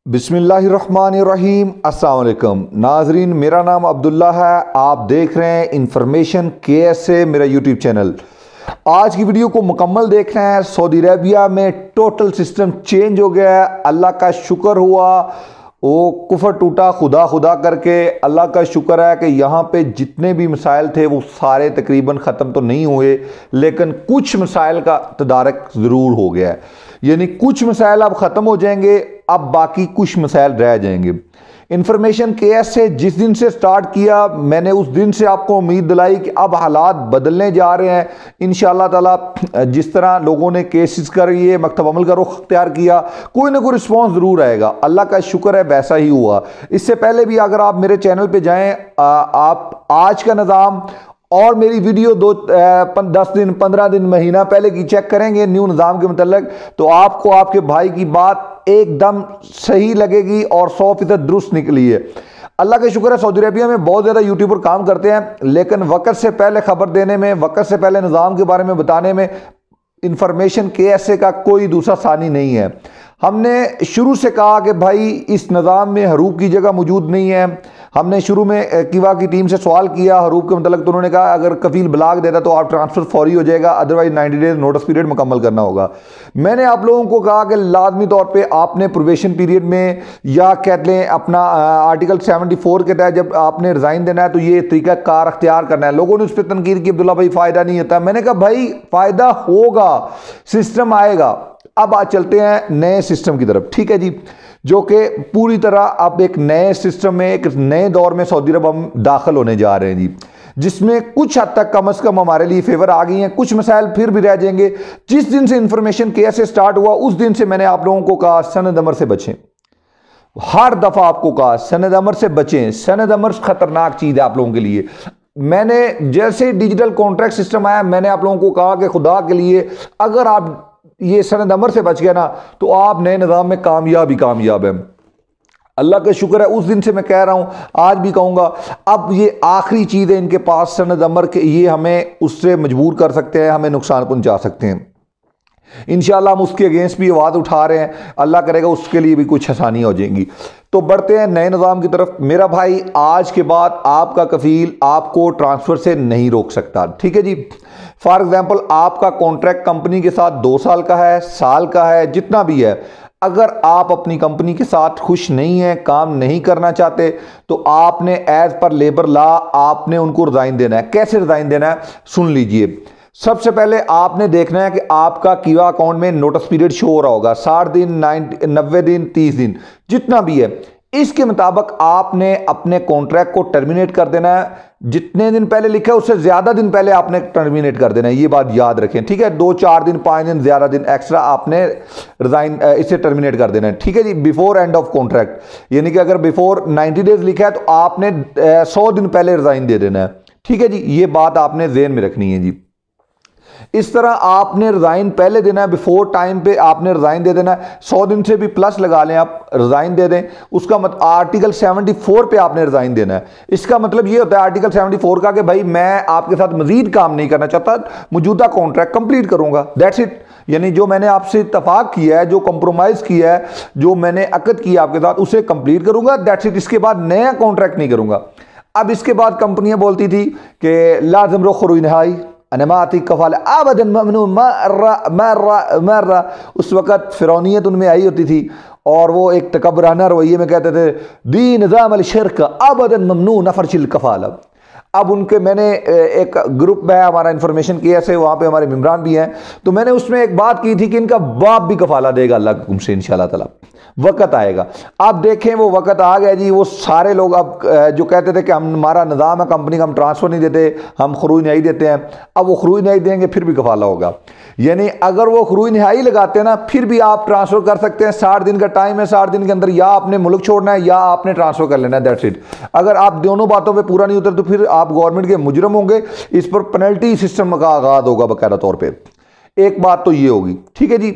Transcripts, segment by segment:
बिस्मिल्लाहिर्रहमानिर्रहीम। अस्सलाम वालेकुम नाजरीन, मेरा नाम अब्दुल्ला है। आप देख रहे हैं इंफॉर्मेशन KSA मेरा यूट्यूब चैनल। आज की वीडियो को मुकम्मल देखना है। सऊदी अरेबिया में टोटल सिस्टम चेंज हो गया है। अल्लाह का शुक्र हुआ, वो कुफर टूटा खुदा खुदा करके। अल्लाह का शुक्र है कि यहाँ पे जितने भी मसाइल थे वो सारे तकरीबन ख़त्म तो नहीं हुए, लेकिन कुछ मसाइल का तदारक ज़रूर हो गया है। यानी कुछ मसाइल अब ख़त्म हो जाएंगे, अब बाकी कुछ मसाइल रह जाएंगे। इंफॉर्मेशन KSA जिस दिन से स्टार्ट किया, मैंने उस दिन से आपको उम्मीद दिलाई कि अब हालात बदलने जा रहे हैं इंशाअल्लाह ताला। जिस तरह लोगों ने केसेस कर ये मकतब अमल का रुख अख्तियार किया, कोई ना कोई रिस्पॉन्स ज़रूर आएगा। अल्लाह का शुक्र है वैसा ही हुआ। इससे पहले भी अगर आप मेरे चैनल पे जाएं, आप आज का निज़ाम और मेरी वीडियो 10 दिन 15 दिन महीना पहले की चेक करेंगे न्यू निज़ाम के मतलब, तो आपको आपके भाई की बात एकदम सही लगेगी और 100% दुरुस्त निकली है। अल्लाह का शुक्र है, सऊदी अरेबिया में बहुत ज़्यादा यूट्यूबर काम करते हैं, लेकिन वक्त से पहले खबर देने में, वक्त से पहले निज़ाम के बारे में बताने में इंफॉर्मेशन KSA का कोई दूसरा सानी नहीं है। हमने शुरू से कहा कि भाई इस निज़ाम में हरूब की जगह मौजूद नहीं है। हमने शुरू में किवा की टीम से सवाल किया हरूब के मतलब, तो उन्होंने कहा अगर कफील ब्लाक देता तो आप ट्रांसफ़र फौरी हो जाएगा, अदरवाइज 90 डेज नोटिस पीरियड मुकम्मल करना होगा। मैंने आप लोगों को कहा कि लाजमी तौर पे आपने प्रोबेशन पीरियड में, या कहते हैं अपना आर्टिकल 74 के तहत जब आपने रिज़ाइन देना है तो ये तरीका कार अख्तियार करना है। लोगों ने उस पर तनकीद की, अब्दुल्ला भाई फ़ायदा नहीं होता। मैंने कहा भाई फ़ायदा होगा, सिस्टम आएगा। अब आज चलते हैं नए सिस्टम की तरफ, ठीक है जी, जो कि पूरी तरह अब एक नए सिस्टम में, एक नए दौर में सऊदी अरब हम दाखिल होने जा रहे हैं जी, जिसमें कुछ हद तक कम से कम हमारे लिए फेवर आ गई हैं। कुछ मसाइल फिर भी रह जाएंगे। जिस दिन से इंफॉर्मेशन KSA स्टार्ट हुआ उस दिन से मैंने आप लोगों को कहा सनद अमर से बचें। हर दफा आपको कहा सनद अमर से बचें। सनद अमर खतरनाक चीज है आप लोगों के लिए। मैंने जैसे डिजिटल कॉन्ट्रैक्ट सिस्टम आया, मैंने आप लोगों को कहा कि खुदा के लिए अगर आप ये सनद अमर से बच गया ना तो आप नए निज़ाम में कामयाब ही कामयाब है। अल्लाह का शुक्र है, उस दिन से मैं कह रहा हूं, आज भी कहूंगा। अब ये आखिरी चीज़ है इनके पास सनद अमर के, ये हमें उससे मजबूर कर सकते हैं, हमें नुकसान पहुंचा सकते हैं। इंशाल्लाह हम उसके अगेंस्ट भी आवाज़ उठा रहे हैं। अल्लाह करेगा उसके लिए भी कुछ आसानियाँ हो जाएंगी। तो बढ़ते हैं नए निज़ाम की तरफ। मेरा भाई, आज के बाद आपका कफील आपको ट्रांसफ़र से नहीं रोक सकता, ठीक है जी। फॉर एग्जाम्पल आपका कॉन्ट्रैक्ट कंपनी के साथ 2 साल का है, साल का है, जितना भी है, अगर आप अपनी कंपनी के साथ खुश नहीं हैं, काम नहीं करना चाहते, तो आपने एज पर लेबर लॉ आपने उनको रिज़ाइन देना है। कैसे रिज़ाइन देना है सुन लीजिए। सबसे पहले आपने देखना है कि आपका किवा अकाउंट में नोटिस पीरियड शो हो रहा होगा, 60 दिन, 90 दिन, 30 दिन, जितना भी है। इसके मुताबिक आपने अपने कॉन्ट्रैक्ट को टर्मिनेट कर देना है। जितने दिन पहले लिखा है उससे ज्यादा दिन पहले आपने टर्मिनेट कर देना है। ये बात याद रखें, ठीक है। 2, 4 दिन, 5 दिन ज्यादा दिन एक्स्ट्रा आपने रिजाइन इसे टर्मिनेट कर देना है, ठीक है जी, बिफोर एंड ऑफ कॉन्ट्रैक्ट। यानी कि अगर बिफोर 90 डेज लिखा है तो आपने 100 दिन पहले रिजाइन दे देना है, ठीक है जी। ये बात आपने ज़हन में रखनी है जी। इस तरह आपने रिज़ाइन पहले देना है, बिफोर टाइम पे आपने रिज़ाइन दे देना है। 100 दिन से भी प्लस लगा लें, आप रिज़ाइन दे दें। उसका मतलब आर्टिकल 74 पे आपने रिज़ाइन देना है। इसका मतलब ये होता है आर्टिकल 74 का कि भाई मैं आपके साथ मजीद काम नहीं करना चाहता, मौजूदा कॉन्ट्रैक्ट कंप्लीट करूंगा, दैट्स इट। यानी जो मैंने आपसे इत्तफाक किया है, जो कंप्रोमाइज़ किया है, जो मैंने अकद किया आपके साथ, उसे कंप्लीट करूंगा, दैट्स इट। इसके बाद नया कॉन्ट्रैक्ट नहीं करूंगा। अब इसके बाद कंपनियां बोलती थी कि लाज़िम रुख़ नहाई अनमाती कफाल आबदन ममनू मर्रा। उस वक़्त फ़िरौनियत उनमें आई होती थी और वो एक तकब्बराना रवैये में कहते थे दी निज़ाम अल शिर्क आबदन ममनू नफरशिल कफाल। अब उनके, मैंने एक ग्रुप है हमारा इंफॉर्मेशन KSA, वहाँ पे हमारे मेम्बरान भी हैं, तो मैंने उसमें एक बात की थी कि इनका बाप भी कफाला देगा अल्लाह के हुक्म से इंशाअल्लाह ताला। वक़्त आएगा, आप देखें वो वक़्त आ गया जी। वो सारे लोग अब जो कहते थे कि हमारा निज़ाम है कंपनी का, हम ट्रांसफ़र नहीं देते, हम खरूज नहीं देते हैं, अब वो खरूज नहीं देंगे फिर भी कफाला होगा। यानी अगर वो खरूज नहाई लगाते हैं ना, फिर भी आप ट्रांसफ़र कर सकते हैं। 60 दिन का टाइम है, 60 दिन के अंदर या आपने मुल्क छोड़ना है या आपने ट्रांसफ़र कर लेना है, दैट्स इट। अगर आप दोनों बातों पे पूरा नहीं उतरते तो फिर आप गवर्नमेंट के मुजरम होंगे। इस पर पेनल्टी सिस्टम का आगाज होगा बाकायदा तौर पर। एक बात तो ये होगी, ठीक है जी।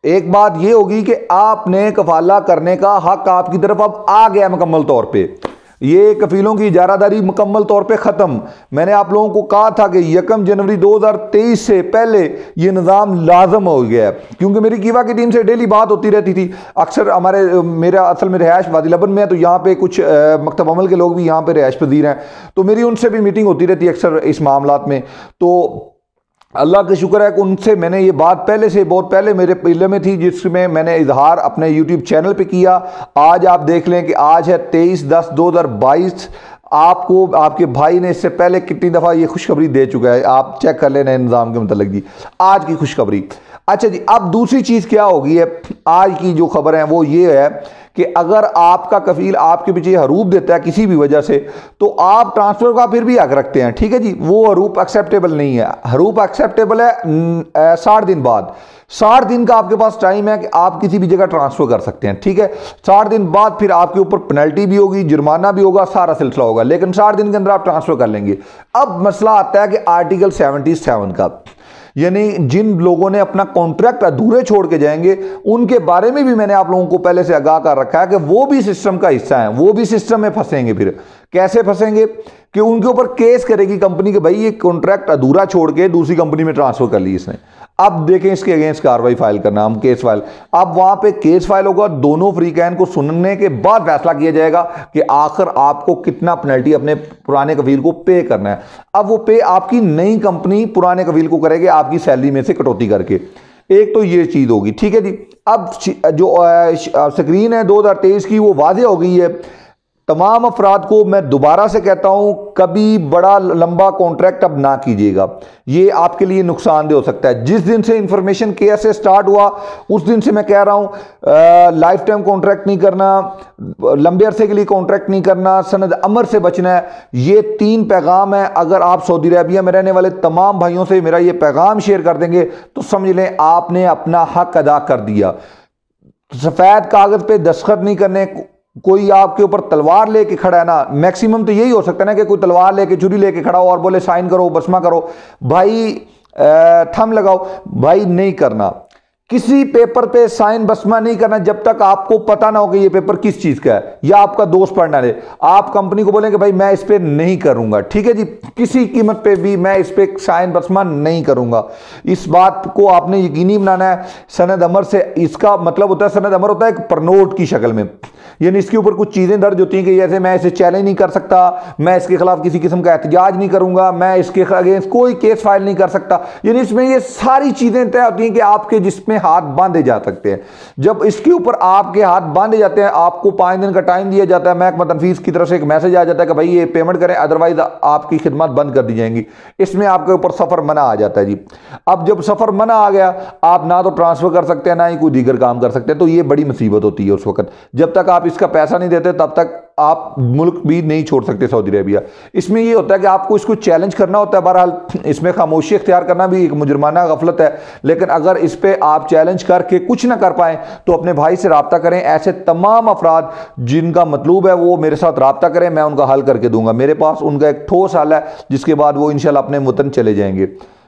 एक बात ये होगी कि आपने कफाला करने का हक आपकी तरफ अब आ गया मुकम्मल तौर पे। ये कफीलों की इजारादारी मुकम्मल तौर पे ख़त्म। मैंने आप लोगों को कहा था कि 1 जनवरी 2023 से पहले ये निज़ाम लाजम हो गया है, क्योंकि मेरी कीवा की टीम से डेली बात होती रहती थी। अक्सर मेरा असल में रिहायश वादी लबन में है, तो यहाँ पे कुछ मकतब अमल के लोग भी यहाँ पे रिहायश पजीर हैं, तो मेरी उनसे भी मीटिंग होती रहती है अक्सर इस मामलात में। तो अल्लाह का शुक्र है कि उनसे मैंने ये बात पहले से बहुत पहले मेरे पहले में थी, जिसमें मैंने इजहार अपने यूट्यूब चैनल पे किया। आज आप देख लें कि आज है 23/10/2022। आपको आपके भाई ने इससे पहले कितनी दफ़ा ये खुशखबरी दे चुका है, आप चेक कर लेना निज़ाम के मतलब जी। आज की खुशखबरी। अच्छा जी, अब दूसरी चीज़ क्या होगी है, आज की जो खबर है वो ये है कि अगर आपका कफील आपके पीछे हरूप देता है किसी भी वजह से, तो आप ट्रांसफ़र का फिर भी हक रखते हैं। ठीक है जी, वो हरूप एक्सेप्टेबल नहीं है। हरूप एक्सेप्टेबल है 60 दिन बाद। 60 दिन का आपके पास टाइम है कि आप किसी भी जगह ट्रांसफ़र कर सकते हैं। ठीक है, 60 दिन बाद फिर आपके ऊपर पेनल्टी भी होगी, जुर्माना भी होगा, सारा सिलसिला होगा, लेकिन 60 दिन के अंदर आप ट्रांसफ़र कर लेंगे। अब मसला आता है कि आर्टिकल 77 का, यानी जिन लोगों ने अपना कॉन्ट्रैक्ट अधूरे छोड़ के जाएंगे उनके बारे में भी मैंने आप लोगों को पहले से आगाह कर रखा है कि वो भी सिस्टम का हिस्सा है, वो भी सिस्टम में फंसेंगे। फिर कैसे फंसेंगे कि उनके ऊपर केस करेगी कंपनी कि भाई ये कॉन्ट्रैक्ट अधूरा छोड़ के दूसरी कंपनी में ट्रांसफर कर ली इसने। अब देखें इसके अगेंस्ट कार्रवाई फाइल करना, हम केस फाइल, अब वहां पे केस फाइल होगा। दोनों फ्रीकैन को सुनने के बाद फैसला किया जाएगा कि आखिर आपको कितना पेनल्टी अपने पुराने कफील को पे करना है। अब वो पे आपकी नई कंपनी पुराने कफील को करेगी आपकी सैलरी में से कटौती करके। एक तो ये चीज होगी। ठीक है जी, अब जो स्क्रीन है 2023 की वो वाज़ेह हो गई है। तमाम अफराद को मैं दोबारा से कहता हूं, कभी बड़ा लंबा कॉन्ट्रैक्ट अब ना कीजिएगा, ये आपके लिए नुकसानदेह हो सकता है। जिस दिन से इंफॉर्मेशन केस से स्टार्ट हुआ उस दिन से मैं कह रहा हूं लाइफ टाइम कॉन्ट्रैक्ट नहीं करना, लंबे अरसे के लिए कॉन्ट्रैक्ट नहीं करना, सनद अमर से बचना है। ये 3 पैगाम है। अगर आप सऊदी अरबिया में रहने वाले तमाम भाइयों से मेरा ये पैगाम शेयर कर देंगे तो समझ लें आपने अपना हक अदा कर दिया। सफेद कागज पे दस्तखत नहीं करने, कोई आपके ऊपर तलवार लेके खड़ा है ना, मैक्सिमम तो यही हो सकता है ना कि कोई तलवार लेके छुरी लेके खड़ा हो और बोले साइन करो बसमा करो, भाई थंब लगाओ, भाई नहीं करना। किसी पेपर पे साइन बसमा नहीं करना जब तक आपको पता ना हो कि ये पेपर किस चीज का है या आपका दोस्त पढ़ना दे। आप कंपनी को बोलेंगे भाई मैं इस पे नहीं करूंगा, ठीक है जी, किसी कीमत पे भी मैं इस पे साइन बसमा नहीं करूंगा। इस बात को आपने यकीनी बनाना है। सनद अमर से इसका मतलब होता है, सनद अमर होता है एक प्रनोट की शक्ल में, यानी इसके ऊपर कुछ चीजें दर्ज होती हैं कि जैसे मैं इसे चैलेंज नहीं कर सकता, मैं इसके खिलाफ किसी किस्म का एहतजाज नहीं करूंगा, मैं इसके अगेंस्ट कोई केस फाइल नहीं कर सकता। यानी इसमें ये सारी चीजें तय होती हैं कि आपके जिसमें हाथ बांधे जा सकते हैं। जब इसके ऊपर आपके हाथ बांधे जाते हैं, आपको 5 दिन का टाइम दिया जाता है, महकमा तनफीज की तरफ से एक मैसेज आ जाता है कि भाई ये पेमेंट करें अदरवाइज आपकी खिदमत बंद कर दी जाएंगी। इसमें आपके ऊपर सफर मना आ जाता है जी। अब जब सफर मना आ गया, आप ना तो ट्रांसफर कर सकते हैं ना ही कोई दीगर काम कर सकते हैं, तो ये बड़ी मुसीबत होती है उस वक्त। जब तक आप इसका पैसा नहीं देते तब तक आप मुल्क भी नहीं छोड़ सकते सऊदी अरबिया। इसमें यह होता है कि आपको इसको चैलेंज करना होता है। बहरहाल इसमें खामोशी इख्तियार करना भी एक मुजरमाना गफलत है, लेकिन अगर इस पे आप चैलेंज करके कुछ ना कर पाए तो अपने भाई से रब्ता करें। ऐसे तमाम अफराद जिनका मतलूब है वो मेरे साथ रब्ता करें, मैं उनका हल करके दूंगा। मेरे पास उनका एक ठोस हल है जिसके बाद वो इंशाल्लाह अपने वतन चले जाएंगे।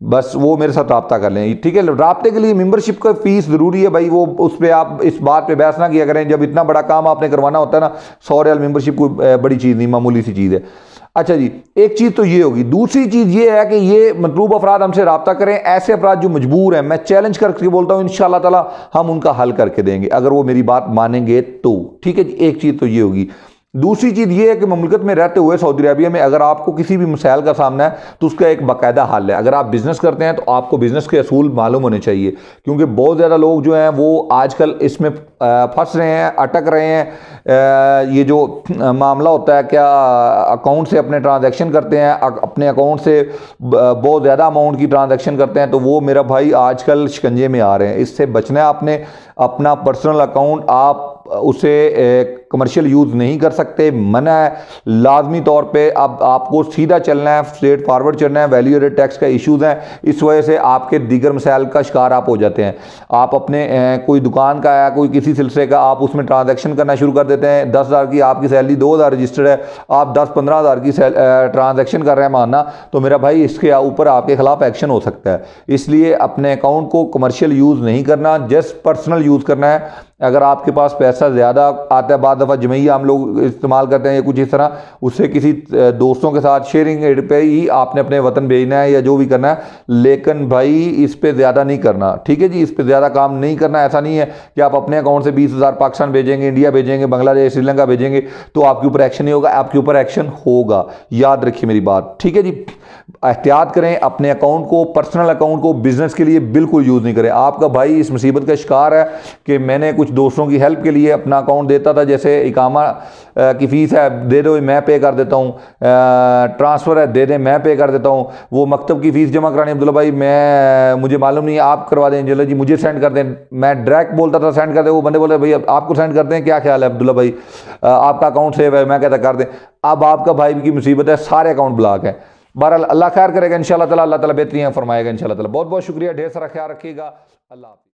बस वो मेरे साथ रब्ता कर लें, ठीक है। रब्ते के लिए मेंबरशिप का फीस ज़रूरी है भाई, वो उस पर आप इस बात पे बहस ना किया करें। जब इतना बड़ा काम आपने करवाना होता है ना, 100 रियाल मेंबरशिप कोई बड़ी चीज़ नहीं, मामूली सी चीज़ है। अच्छा जी, एक चीज़ तो ये होगी। दूसरी चीज़ ये है कि ये मतलूब अफराद हमसे रब्ता करें, ऐसे अफराद जो मजबूर हैं, मैं चैलेंज करके बोलता हूँ इंशाअल्लाह ताला हम उनका हल करके देंगे अगर वो मेरी बात मानेंगे तो, ठीक है जी। एक चीज़ तो ये होगी। दूसरी चीज़ ये है कि मुल्क में रहते हुए सऊदी अरबिया में अगर आपको किसी भी मसाइल का सामना है तो उसका एक बाकायदा हल है। अगर आप बिज़नेस करते हैं तो आपको बिज़नेस के असूल मालूम होने चाहिए, क्योंकि बहुत ज़्यादा लोग जो हैं वो आजकल इसमें फंस रहे हैं, अटक रहे हैं। ये जो मामला होता है, क्या अकाउंट से अपने ट्रांजैक्शन करते हैं, अपने अकाउंट से बहुत ज़्यादा अमाउंट की ट्रांजैक्शन करते हैं, तो वो मेरा भाई आजकल शिकंजे में आ रहे हैं। इससे बचना है आपने। अपना पर्सनल अकाउंट आप उसे कमर्शियल यूज़ नहीं कर सकते, मना है लाजमी तौर पे। अब आपको सीधा चलना है, स्ट्रेट फॉरवर्ड चलना है। वैल्यू एडेड टैक्स का इश्यूज़ हैं, इस वजह से आपके दीगर मसाइल का शिकार आप हो जाते हैं। आप अपने कोई दुकान का या कोई किसी सिलसिले का आप उसमें ट्रांजैक्शन करना शुरू कर देते हैं। 10,000 की आपकी सैलरी 2,000 रजिस्टर्ड है, आप 10-15 हज़ार की ट्रांजैक्शन कर रहे हैं मानना, तो मेरा भाई इसके ऊपर आपके खिलाफ एक्शन हो सकता है। इसलिए अपने अकाउंट को कमर्शियल यूज़ नहीं करना, जस्ट पर्सनल यूज़ करना है। अगर आपके पास पैसा ज़्यादा आता है बाद दफ़ा जमैया हम लोग इस्तेमाल करते हैं या कुछ इस तरह, उससे किसी दोस्तों के साथ शेयरिंग एड पे ही आपने अपने वतन भेजना है या जो भी करना है, लेकिन भाई इस पे ज़्यादा नहीं करना, ठीक है जी। इस पे ज़्यादा काम नहीं करना। ऐसा नहीं है कि आप अपने अकाउंट से 20,000 पाकिस्तान भेजेंगे, इंडिया भेजेंगे, बांग्लादेश, श्रीलंका भेजेंगे तो आपके ऊपर एक्शन नहीं होगा। आपके ऊपर एक्शन होगा, याद रखिए मेरी बात, ठीक है जी। एहतियात करें, अपने अकाउंट को, पर्सनल अकाउंट को बिजनेस के लिए बिल्कुल यूज़ नहीं करें। आपका भाई इस मुसीबत का शिकार है कि मैंने कुछ दोस्तों की हेल्प के लिए अपना अकाउंट देता था, जैसे इकामा की फ़ीस है दे दो मैं पे कर देता हूँ, ट्रांसफ़र है दे दें मैं पे कर देता हूँ, वो मकतब की फ़ीस जमा करानी अब्दुल्ला भाई मुझे मालूम नहीं आप करवा दें, चलो जी मुझे सेंड कर दें, मैं डायरेक्ट बोलता था सेंड कर दें, वो बंदे बोलते भैया आपको सेंड करते हैं, क्या ख्याल है अब्दुल्ला भाई आपका अकाउंट सेव है, मैं कहता कर दें। अब आपका भाई की मुसीबत है, सारे अकाउंट ब्लॉक है। बहरहाल अल्लाह खैर करेगा इंशाल्लाह ताला, अल्लाह ताला बेहतरीन फरमाएगा इंशाल्लाह ताला। बहुत बहुत शुक्रिया, ढेर सारा ख्याल रखिएगा, अल्लाह हाफ़िज़।